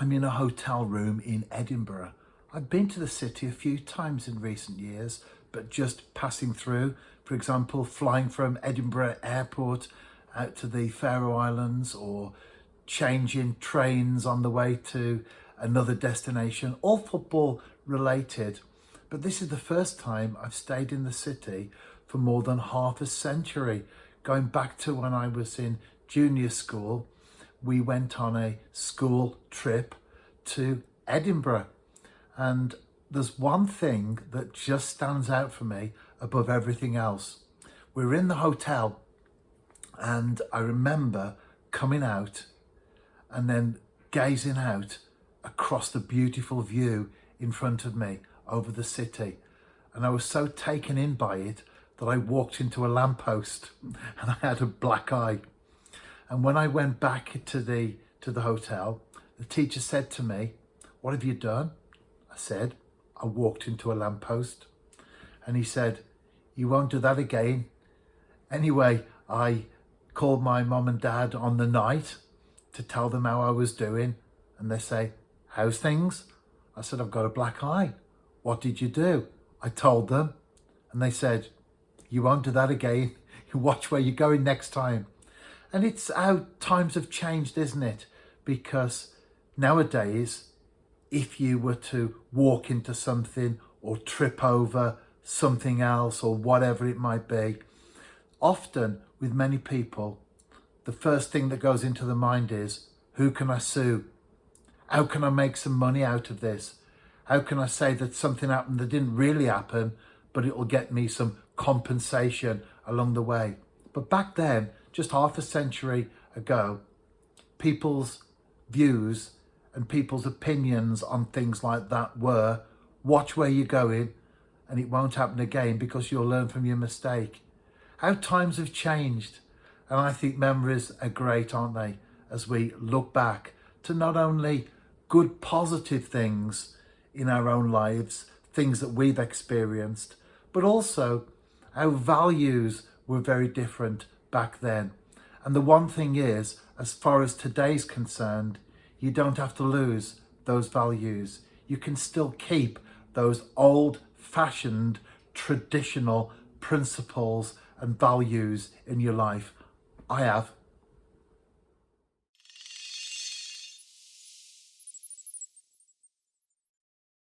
I'm in a hotel room in Edinburgh. I've been to the city a few times in recent years, but just passing through, for example, flying from Edinburgh airport out to the Faroe Islands, or changing trains on the way to another destination, all football related. But this is the first time I've stayed in the city for more than half a century. Going back to when I was in junior school, we went on a school trip to Edinburgh. And there's one thing that just stands out for me above everything else. We were in the hotel, and I remember coming out and then gazing out across the beautiful view in front of me over the city. And I was so taken in by it that I walked into a lamppost and I had a black eye. And when I went back to the hotel, the teacher said to me, "What have you done?" I said, "I walked into a lamppost." And he said, "You won't do that again." Anyway, I called my mum and dad on the night to tell them how I was doing. And they say, "How's things?" I said, "I've got a black eye." "What did you do?" I told them. And they said, "You won't do that again. You watch where you're going next time." And it's how times have changed, isn't it? Because nowadays, if you were to walk into something or trip over something else or whatever it might be, often with many people, the first thing that goes into the mind is, who can I sue? How can I make some money out of this? How can I say that something happened that didn't really happen, but it will get me some compensation along the way? But back then, just half a century ago, people's views and people's opinions on things like that were, watch where you're going and it won't happen again because you'll learn from your mistake. How times have changed. And I think memories are great, aren't they? As we look back to not only good positive things in our own lives, things that we've experienced, but also our values were very different back then. And the one thing is, as far as today's concerned, you don't have to lose those values. You can still keep those old-fashioned, traditional principles and values in your life. I have.